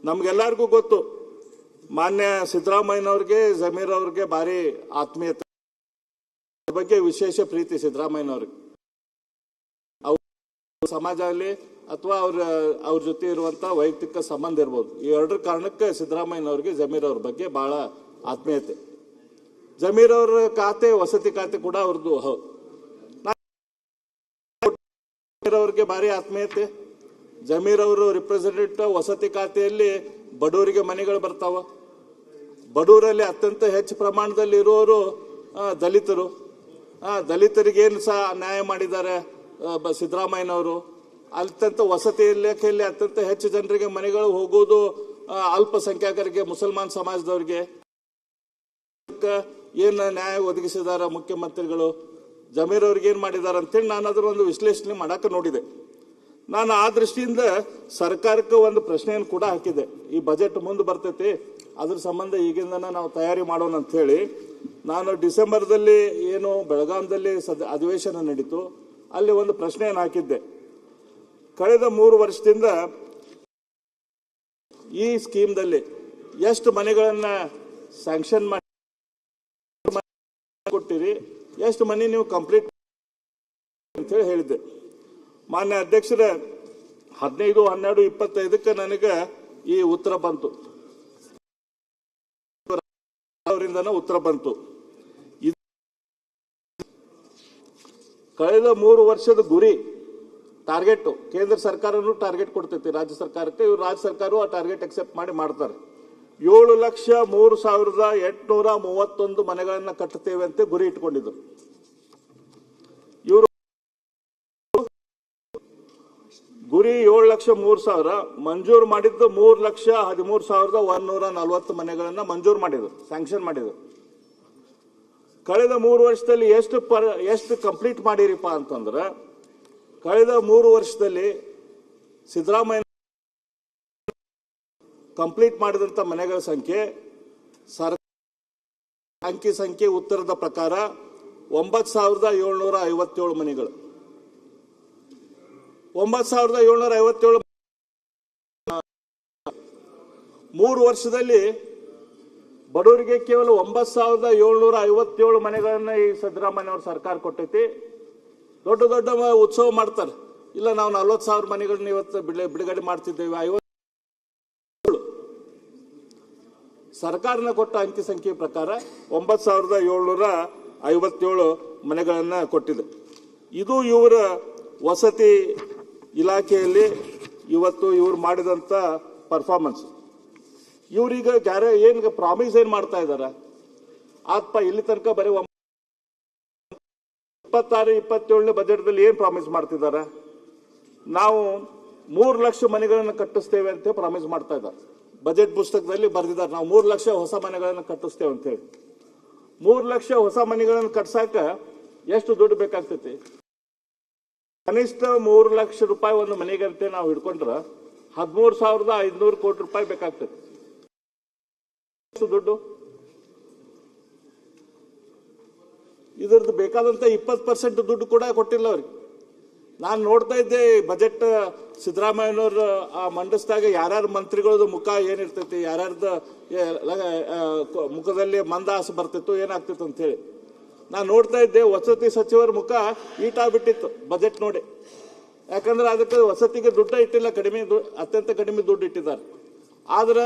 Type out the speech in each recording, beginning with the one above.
ನಮ್ಗೆಲ್ಲರಿಗೂ ಗೊತ್ತು, ಮಾನ್ಯ ಸಿದ್ದರಾಮಯ್ಯನವ್ರಿಗೆ ಜಮೀರ್ ಅವ್ರಿಗೆ ಭಾರಿ ಆತ್ಮೀಯತೆ ಬಗ್ಗೆ ವಿಶೇಷ ಪ್ರೀತಿ. ಸಿದ್ದರಾಮಯ್ಯನವ್ರಿಗೆ ಅವ್ರ ಸಮಾಜ ಆಗಲಿ ಅಥವಾ ಅವ್ರ ಜೊತೆ ಇರುವಂತ ವೈಯಕ್ತಿಕ ಸಂಬಂಧ ಇರ್ಬೋದು, ಈ ಎರಡರ ಕಾರಣಕ್ಕೆ ಸಿದ್ದರಾಮಯ್ಯನವ್ರಿಗೆ ಜಮೀರ್ ಅವ್ರ ಬಗ್ಗೆ ಬಹಳ ಆತ್ಮೀಯತೆ. ಜಮೀರ್ ಅವ್ರ ಖಾತೆ ವಸತಿ ಖಾತೆ ಕೂಡ ಅವ್ರದ್ದು. ಅವ್ರಿಗೆ ಭಾರಿ ಆತ್ಮೀಯತೆ. ಜಮೀರ್ ಅವರು ರಿಪ್ರೆಸೆಂಟೇಟಿವ್ ವಸತಿ ಖಾತೆಯಲ್ಲಿ ಬಡವರಿಗೆ ಮನೆಗಳು ಬರ್ತಾವ. ಬಡವರಲ್ಲಿ ಅತ್ಯಂತ ಹೆಚ್ಚು ಪ್ರಮಾಣದಲ್ಲಿ ಇರುವವರು ದಲಿತರು. ದಲಿತರಿಗೆ ಏನು ಸಹ ನ್ಯಾಯ ಮಾಡಿದ್ದಾರೆ ಸಿದ್ದರಾಮಯ್ಯನವರು. ಅತ್ಯಂತ ವಸತಿ ಇಲಾಖೆಯಲ್ಲಿ ಅತ್ಯಂತ ಹೆಚ್ಚು ಜನರಿಗೆ ಮನೆಗಳು ಹೋಗುವುದು ಅಲ್ಪಸಂಖ್ಯಾತರಿಗೆ, ಮುಸಲ್ಮಾನ್ ಸಮಾಜದವ್ರಿಗೆ ಏನು ನ್ಯಾಯ ಒದಗಿಸಿದಾರ ಮುಖ್ಯಮಂತ್ರಿಗಳು, ಜಮೀರ್ ಅವ್ರಿಗೆ ಏನು ಮಾಡಿದ್ದಾರೆ ಅಂತೇಳಿ ನಾನು ಅದರ ಒಂದು ವಿಶ್ಲೇಷಣೆ ಮಾಡಕ್ಕೆ ನೋಡಿದೆ. ನಾನು ಆ ದೃಷ್ಟಿಯಿಂದ ಸರ್ಕಾರಕ್ಕೆ ಒಂದು ಪ್ರಶ್ನೆಯನ್ನು ಕೂಡ ಹಾಕಿದೆ. ಈ ಬಜೆಟ್ ಮುಂದೆ ಬರ್ತೈತಿ, ಅದ್ರ ಸಂಬಂಧ ಈಗಿಂದನೇ ನಾವು ತಯಾರಿ ಮಾಡೋಣ ಅಂತ ಹೇಳಿ ನಾನು ಡಿಸೆಂಬರ್ದಲ್ಲಿ ಏನು ಬೆಳಗಾಂದಲ್ಲಿ ಅಧಿವೇಶನ ನಡೀತು, ಅಲ್ಲಿ ಒಂದು ಪ್ರಶ್ನೆಯನ್ನು ಹಾಕಿದ್ದೆ. ಕಳೆದ 3 ವರ್ಷದಿಂದ ಈ ಸ್ಕೀಮ್ದಲ್ಲಿ ಎಷ್ಟು ಮನೆಗಳನ್ನ ಸ್ಯಾಂಕ್ಷನ್ ಮಾಡಿ ಕೊಟ್ಟಿರಿ, ಎಷ್ಟು ಮನೆ ನೀವು ಕಂಪ್ಲೀಟ್ ಅಂತ ಹೇಳಿ ಹೇಳಿದ್ದೆ. ಮಾನ್ಯ ಅಧ್ಯಕ್ಷರ 15/12/25 ನನಗೆ ಈ ಉತ್ತರ ಬಂತು, ಅವರಿಂದನೇ ಉತ್ತರ ಬಂತು. ಕಳೆದ 3 ವರ್ಷದ ಗುರಿ ಟಾರ್ಗೆಟ್ ಕೇಂದ್ರ ಸರ್ಕಾರನು ಟಾರ್ಗೆಟ್ ಕೊಡ್ತೈತಿ ರಾಜ್ಯ ಸರ್ಕಾರಕ್ಕೆ. ಇವರು ರಾಜ್ಯ ಸರ್ಕಾರ ಆ ಟಾರ್ಗೆಟ್ ಅಕ್ಸೆಪ್ಟ್ ಮಾಡಿ ಮಾಡ್ತಾರೆ. 7,03,831 ಮನೆಗಳನ್ನ ಕಟ್ಟುತ್ತೇವೆ ಅಂತ ಗುರಿ ಇಟ್ಕೊಂಡಿದ್ರು. ಇವರು ಗುರಿ 7,03,000, ಮಂಜೂರು ಮಾಡಿದ್ದು 3,13,140 ಮನೆಗಳನ್ನ ಮಂಜೂರು ಮಾಡಿದ್ರು, ಸ್ಯಾಂಕ್ಷನ್ ಮಾಡಿದ್ರು. ಕಳೆದ 3 ವರ್ಷದಲ್ಲಿ ಎಷ್ಟು ಕಂಪ್ಲೀಟ್ ಮಾಡಿರಿಪ್ಪ ಅಂತಂದ್ರೆ, ಕಳೆದ 3 ವರ್ಷದಲ್ಲಿ ಸಿದ್ದರಾಮಯ್ಯ ಕಂಪ್ಲೀಟ್ ಮಾಡಿದಂತ ಮನೆಗಳ ಸಂಖ್ಯೆ ಅಂಕಿ ಸಂಖ್ಯೆ ಉತ್ತರದ ಪ್ರಕಾರ 9,757 ಮನೆಗಳು. 9,757 3 ವರ್ಷದಲ್ಲಿ ಬಡವರಿಗೆ ಕೇವಲ 9,757 ಮನೆಗಳನ್ನ ಈ ಸಿದ್ದರಾಮಯ್ಯ ಅವ್ರ ಸರ್ಕಾರ ಕೊಟ್ಟೈತಿ. ದೊಡ್ಡ ದೊಡ್ಡ ಉತ್ಸವ ಮಾಡ್ತಾರೆ, ಇಲ್ಲ ನಾವು 40,000 ಮನೆಗಳನ್ನ ಇವತ್ತು ಬಿಡುಗಡೆ ಮಾಡ್ತಿದ್ದೇವೆ. ಸರ್ಕಾರನ ಕೊಟ್ಟ ಅಂಕಿ ಸಂಖ್ಯೆ ಪ್ರಕಾರ 9,757 ಮನೆಗಳನ್ನ ಕೊಟ್ಟಿದೆ. ಇದು ಇವರ ವಸತಿ ಇಲಾಖೆಯಲ್ಲಿ ಇವತ್ತು ಇವರು ಮಾಡಿದಂತ ಪರ್ಫಾರ್ಮೆನ್ಸ್. ಇವ್ರೀಗ ಏನ್ ಪ್ರಾಮಿಸ್ ಏನ್ ಮಾಡ್ತಾ ಇದಾರೆ ಆತ್ಪ ಇಲ್ಲಿ ತನಕ ಬರೀ 26-27 ಬಜೆಟ್ದಲ್ಲಿ ಏನ್ ಪ್ರಾಮಿಸ್ ಮಾಡ್ತಿದ್ದಾರೆ, ನಾವು 3 ಲಕ್ಷ ಮನೆಗಳನ್ನು ಕಟ್ಟಿಸ್ತೇವೆ ಅಂತ ಪ್ರಾಮಿಸ್ ಮಾಡ್ತಾ ಇದ್ದಾರೆ. ಬಜೆಟ್ ಪುಸ್ತಕದಲ್ಲಿ ಬರೆದಿದ್ದಾರೆ, ನಾವು 3 ಲಕ್ಷ ಹೊಸ ಮನೆಗಳನ್ನು ಕಟ್ಟಿಸ್ತೇವೆ ಅಂತ ಹೇಳಿ. 3 ಲಕ್ಷ ಹೊಸ ಮನೆಗಳನ್ನು ಕಟ್ಸಾಕ ಎಷ್ಟು ದುಡ್ಡು ಬೇಕಾಗ್ತೈತಿ? ಕನಿಷ್ಠ 3 ಲಕ್ಷ ರೂಪಾಯಿ ಒಂದು ಮನೆಗಂತೆ ನಾವು ಹಿಡ್ಕೊಂಡ್ರೆ 13,500 ಕೋಟಿ ರೂಪಾಯಿ ಬೇಕಾಗ್ತೈತಿ. ದುಡ್ಡು ಇದ್ರದ್ದು ಬೇಕಾದಂತ 20% ದುಡ್ಡು ಕೂಡ ಕೊಟ್ಟಿಲ್ಲ ಅವ್ರಿಗೆ. ನಾನು ನೋಡ್ತಾ ಇದ್ದೆ ಬಜೆಟ್ ಸಿದ್ದರಾಮಯ್ಯನವ್ರ ಮಂಡಿಸಿದಾಗ ಯಾರ್ಯಾರ ಮಂತ್ರಿಗಳದ್ದು ಮುಖ ಏನಿರ್ತೈತಿ, ಯಾರ್ಯಾರ್ದು ಮುಖದಲ್ಲಿ ಮಂದಹಾಸ ಬರ್ತಿತ್ತು, ಏನಾಗ್ತಿತ್ತು ಅಂತ ಹೇಳಿ ನಾನು ನೋಡ್ತಾ ಇದ್ದೆ. ವಸತಿ ಸಚಿವರ ಮುಖ ಈಟಾಗ್ಬಿಟ್ಟಿತ್ತು ಬಜೆಟ್ ನೋಡಿ. ಯಾಕಂದ್ರೆ ಅದಕ್ಕೆ ವಸತಿಗೆ ದುಡ್ಡ ಇಟ್ಟಿಲ್ಲ, ಅತ್ಯಂತ ಕಡಿಮೆ ದುಡ್ಡು ಇಟ್ಟಿದ್ದಾರೆ. ಆದ್ರೆ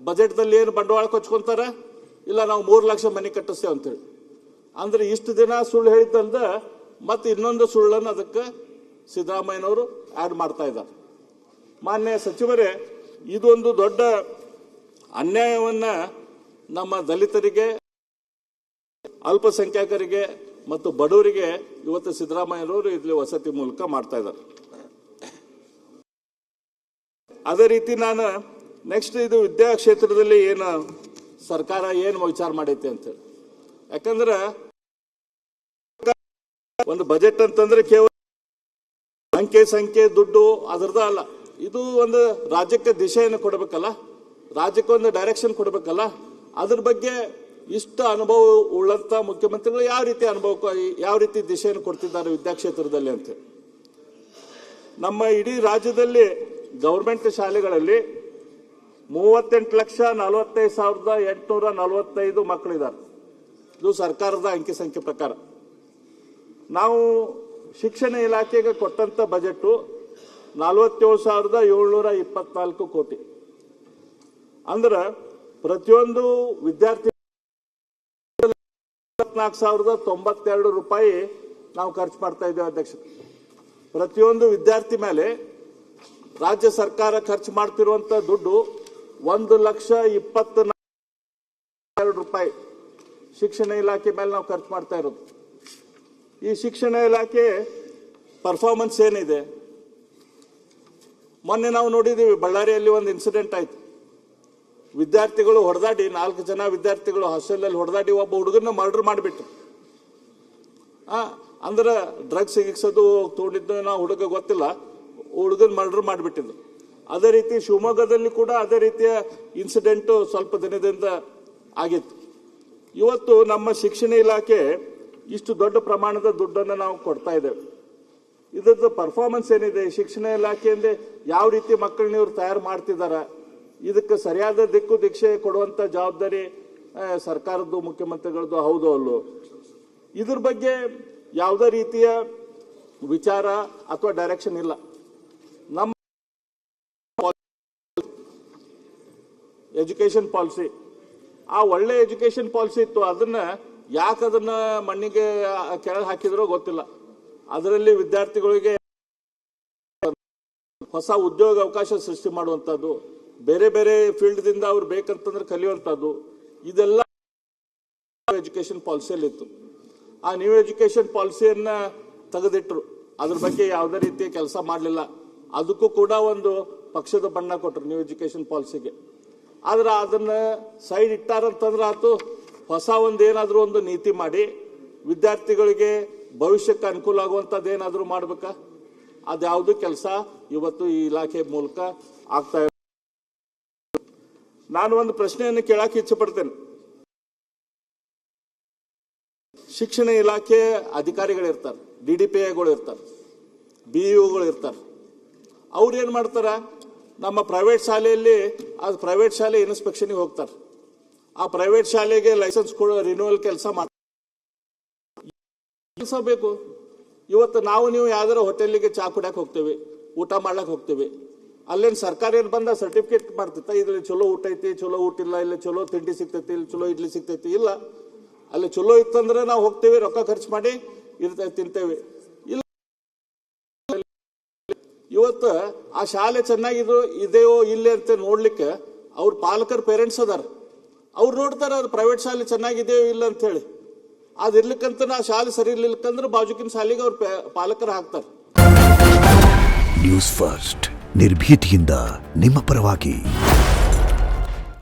ಬಜೆಟ್ದಲ್ಲಿ ಏನು ಬಂಡವಾಳ ಕೊಚ್ಕೊಂತಾರ, ಇಲ್ಲ ನಾವು 3 ಲಕ್ಷ ಮನೆ ಕಟ್ಟಿಸ್ತೇವೆ ಅಂತೇಳಿ. ಅಂದ್ರೆ ಇಷ್ಟು ದಿನ ಸುಳ್ಳು ಹೇಳಿದ್ದಲ್ದ ಮತ್ತೆ ಇನ್ನೊಂದು ಸುಳ್ಳನ್ನು ಅದಕ್ಕೆ ಸಿದ್ದರಾಮಯ್ಯನವರು ಆಡ್ ಮಾಡ್ತಾ ಇದ್ದಾರೆ. ಮಾನ್ಯ ಸಚಿವರೇ, ಇದೊಂದು ದೊಡ್ಡ ಅನ್ಯಾಯವನ್ನ ನಮ್ಮ ದಲಿತರಿಗೆ, ಅಲ್ಪಸಂಖ್ಯಾತರಿಗೆ ಮತ್ತು ಬಡವರಿಗೆ ಇವತ್ತು ಸಿದ್ದರಾಮಯ್ಯನವರು ಇಲ್ಲಿ ವಸತಿ ಮೂಲಕ ಮಾಡ್ತಾ ಇದ್ದಾರೆ. ಅದೇ ರೀತಿ ನಾನು ನೆಕ್ಸ್ಟ್ ಇದು ವಿದ್ಯಾ ಕ್ಷೇತ್ರದಲ್ಲಿ ಏನು ಸರ್ಕಾರ ಏನು ವಿಚಾರ ಮಾಡೈತಿ ಅಂತೇಳಿ. ಯಾಕಂದ್ರೆ ಒಂದು ಬಜೆಟ್ ಅಂತಂದ್ರೆ ಕೇವಲ ಸಂಖ್ಯೆ ದುಡ್ಡು ಅದರದ ಅಲ್ಲ, ಇದು ಒಂದು ರಾಜ್ಯಕ್ಕೆ ದಿಶೆಯನ್ನು ಕೊಡಬೇಕಲ್ಲ, ರಾಜ್ಯಕ್ಕೆ ಒಂದು ಡೈರೆಕ್ಷನ್ ಕೊಡಬೇಕಲ್ಲ. ಅದ್ರ ಬಗ್ಗೆ ಇಷ್ಟು ಅನುಭವ ಉಳ್ಳಂತ ಮುಖ್ಯಮಂತ್ರಿಗಳು ಯಾವ ರೀತಿ ದಿಶೆಯನ್ನು ಕೊಡ್ತಿದ್ದಾರೆ ವಿದ್ಯಾಕ್ಷೇತ್ರದಲ್ಲಿ ಅಂತ. ನಮ್ಮ ಇಡೀ ರಾಜ್ಯದಲ್ಲಿ ಗವರ್ಮೆಂಟ್ ಶಾಲೆಗಳಲ್ಲಿ 38,45,845 ಮಕ್ಕಳಿದ್ದಾರೆ. ಇದು ಸರ್ಕಾರದ ಅಂಕಿ ಸಂಖ್ಯೆ ಪ್ರಕಾರ. ನಾವು ಶಿಕ್ಷಣ ಇಲಾಖೆಗೆ ಕೊಟ್ಟಂತ ಬಜೆಟ್ 47,724 ಕೋಟಿ. ಅಂದ್ರೆ ಪ್ರತಿಯೊಂದು ವಿದ್ಯಾರ್ಥಿ 24,092 ರೂಪಾಯಿ ನಾವು ಖರ್ಚು ಮಾಡ್ತಾ ಇದ್ದೇವೆ ಅಧ್ಯಕ್ಷ. ಪ್ರತಿಯೊಂದು ವಿದ್ಯಾರ್ಥಿ ಮೇಲೆ ರಾಜ್ಯ ಸರ್ಕಾರ ಖರ್ಚು ಮಾಡ್ತಿರುವಂತ ದುಡ್ಡು 1,24,000 ರೂಪಾಯಿ ಶಿಕ್ಷಣ ಇಲಾಖೆ ಮೇಲೆ ನಾವು ಖರ್ಚು ಮಾಡ್ತಾ ಇರೋದು. ಈ ಶಿಕ್ಷಣ ಇಲಾಖೆ ಪರ್ಫಾರ್ಮೆನ್ಸ್ ಏನಿದೆ? ಮೊನ್ನೆ ನಾವು ನೋಡಿದ್ದೀವಿ, ಬಳ್ಳಾರಿಯಲ್ಲಿ ಒಂದು ಇನ್ಸಿಡೆಂಟ್ ಆಯ್ತು. ವಿದ್ಯಾರ್ಥಿಗಳು ಹೊಡೆದಾಡಿ, 4 ಜನ ವಿದ್ಯಾರ್ಥಿಗಳು ಹಾಸ್ಟೆಲಲ್ಲಿ ಹೊಡೆದಾಡಿ ಒಬ್ಬ ಹುಡುಗನ ಮರ್ಡರ್ ಮಾಡಿಬಿಟ್ರು. ಅಂದ್ರೆ ಡ್ರಗ್ಸ್ ಸಿಗಿಸೋದು ತೋಡಿದ್ದು ನಾವು ಹುಡುಗ ಗೊತ್ತಿಲ್ಲ, ಹುಡುಗನ ಮರ್ಡರ್ ಮಾಡಿಬಿಟ್ಟಿದ್ದು. ಅದೇ ರೀತಿ ಶಿವಮೊಗ್ಗದಲ್ಲಿ ಕೂಡ ಅದೇ ರೀತಿಯ ಇನ್ಸಿಡೆಂಟ್ ಸ್ವಲ್ಪ ದಿನದಿಂದ ಆಗಿತ್ತು. ಇವತ್ತು ನಮ್ಮ ಶಿಕ್ಷಣ ಇಲಾಖೆ ಇಷ್ಟು ದೊಡ್ಡ ಪ್ರಮಾಣದ ದುಡ್ಡನ್ನು ನಾವು ಕೊಡ್ತಾ ಇದ್ದೇವೆ. ಇದ್ರದ್ದು ಪರ್ಫಾರ್ಮೆನ್ಸ್ ಏನಿದೆ? ಶಿಕ್ಷಣ ಇಲಾಖೆಯಿಂದ ಯಾವ ರೀತಿ ಮಕ್ಕಳನ್ನ ಇವ್ರು ತಯಾರು ಮಾಡ್ತಿದಾರ? ಇದಕ್ಕೆ ಸರಿಯಾದ ದಿಕ್ಷೆ ಕೊಡುವಂತ ಜವಾಬ್ದಾರಿ ಸರ್ಕಾರದ್ದು, ಮುಖ್ಯಮಂತ್ರಿಗಳದ್ದು ಹೌದು ಅಲ್ಲೋ? ಇದ್ರ ಬಗ್ಗೆ ಯಾವುದೇ ರೀತಿಯ ವಿಚಾರ ಅಥವಾ ಡೈರೆಕ್ಷನ್ ಇಲ್ಲ. ನಮ್ಮ ಎಜುಕೇಶನ್ ಪಾಲಿಸಿ, ಆ ಒಳ್ಳೆ ಎಜುಕೇಶನ್ ಪಾಲಿಸಿ ಇತ್ತು, ಅದನ್ನ ಯಾಕೆ ಅದನ್ನ ಮಣ್ಣಿಗೆ ಕೆಳಗೆ ಹಾಕಿದ್ರೋ ಗೊತ್ತಿಲ್ಲ. ಅದರಲ್ಲಿ ವಿದ್ಯಾರ್ಥಿಗಳಿಗೆ ಹೊಸ ಉದ್ಯೋಗ ಅವಕಾಶ ಸೃಷ್ಟಿ ಮಾಡುವಂಥದ್ದು, ಬೇರೆ ಬೇರೆ ಫೀಲ್ಡ್ದಿಂದ ಅವ್ರು ಬೇಕಂತಂದ್ರೆ ಕಲಿಯುವಂಥದ್ದು, ಇದೆಲ್ಲ ಎಜುಕೇಶನ್ ಪಾಲಿಸಿಯಲ್ಲಿ ಇತ್ತು. ಆ ನ್ಯೂ ಎಜುಕೇಶನ್ ಪಾಲಿಸಿಯನ್ನ ತೆಗೆದಿಟ್ರು. ಅದ್ರ ಬಗ್ಗೆ ಯಾವುದೇ ರೀತಿಯ ಕೆಲಸ ಮಾಡಲಿಲ್ಲ. ಅದಕ್ಕೂ ಕೂಡ ಒಂದು ಪಕ್ಷದ ಬಣ್ಣ ಕೊಟ್ಟರು ನ್ಯೂ ಎಜುಕೇಶನ್ ಪಾಲಿಸಿಗೆ. ಆದ್ರೆ ಅದನ್ನ ಸೈಡ್ ಇಟ್ಟಾರಂತಂದ್ರೆ ಆತು, ಹೊಸ ಒಂದು ಏನಾದರೂ ಒಂದು ನೀತಿ ಮಾಡಿ ವಿದ್ಯಾರ್ಥಿಗಳಿಗೆ ಭವಿಷ್ಯಕ್ಕೆ ಅನುಕೂಲ ಆಗುವಂಥದ್ದು ಏನಾದರೂ ಮಾಡ್ಬೇಕಾ? ಅದ್ಯಾವುದು ಕೆಲಸ ಇವತ್ತು ಈ ಇಲಾಖೆ ಮೂಲಕ ಆಗ್ತಾ ಇದೆ. ನಾನು ಒಂದು ಪ್ರಶ್ನೆಯನ್ನು ಕೇಳಕ್ಕೆ ಇಚ್ಛೆ ಪಡ್ತೇನೆ. ಶಿಕ್ಷಣ ಇಲಾಖೆ ಅಧಿಕಾರಿಗಳಿರ್ತಾರೆ, DDPIಗಳು ಇರ್ತಾರೆ, BEOಗಳು ಇರ್ತಾರೆ. ಅವ್ರು ಏನ್ ಮಾಡ್ತಾರ? ನಮ್ಮ ಪ್ರೈವೇಟ್ ಶಾಲೆಯಲ್ಲಿ ಅದು ಪ್ರೈವೇಟ್ ಶಾಲೆ ಇನ್ಸ್ಪೆಕ್ಷನ್ಗೆ ಹೋಗ್ತಾರೆ. ಆ ಪ್ರೈವೇಟ್ ಶಾಲೆಗೆ ಲೈಸೆನ್ಸ್ ಕೊಡೋ ರಿನ್ಯೂವಲ್ ಕೆಲಸ ಬೇಕು. ಇವತ್ತು ನೀವು ಯಾವ್ದಾರ ಹೋಟೆಲ್ಗೆ ಚಾ ಕುಡಿಯಕ್ಕೆ ಹೋಗ್ತೇವೆ, ಊಟ ಮಾಡ್ಲಕ್ಕೆ ಹೋಗ್ತೇವೆ, ಅಲ್ಲೇನು ಸರ್ಕಾರ ಏನು ಬಂದ ಸರ್ಟಿಫಿಕೇಟ್ ಮಾಡ್ತಿತ್ತ? ಇದ್ರಲ್ಲಿ ಚಲೋ ಊಟ ಐತಿ, ಚಲೋ ಊಟ ಇಲ್ಲ, ಇಲ್ಲಿ ಚಲೋ ತಿಂಡಿ ಸಿಗ್ತೈತಿ, ಇಲ್ಲಿ ಚಲೋ ಇಡ್ಲಿ ಸಿಗ್ತೈತಿ? ಇಲ್ಲ. ಅಲ್ಲಿ ಚಲೋ ಇತ್ತಂದ್ರೆ ನಾವು ಹೋಗ್ತೇವೆ, ರೊಕ್ಕ ಖರ್ಚು ಮಾಡಿ ತಿಂತೇವೆ. ಇಲ್ಲ, ಇವತ್ತು ಆ ಶಾಲೆ ಚೆನ್ನಾಗಿದ್ದು ಇದೆಯೋ ಇಲ್ಲೇ ಅಂತ ನೋಡ್ಲಿಕ್ಕೆ ಅವ್ರ ಪಾಲಕರು, ಪೇರೆಂಟ್ಸ್ ಅದಾರ, ಅವ್ರು ನೋಡ್ತಾರ ಅದು ಪ್ರೈವೇಟ್ ಶಾಲೆ ಚೆನ್ನಾಗಿದೆಯೋ ಇಲ್ಲ ಅಂತ ಹೇಳಿ. ಅದಿರ್ಲಿಕ್ಕಂತ ಆ ಶಾಲೆ ಸರಿ ಇರ್ಲಿಕ್ಕಂದ್ರೆ ಬಾಜುಕಿನ ಶಾಲೆಗೆ ಅವ್ರ ಪಾಲಕರು ಹಾಕ್ತಾರೆ. ನ್ಯೂಸ್ ಫಸ್ಟ್, ನಿರ್ಭೀತಿಯಿಂದ ನಿಮ್ಮ ಪರವಾಗಿ.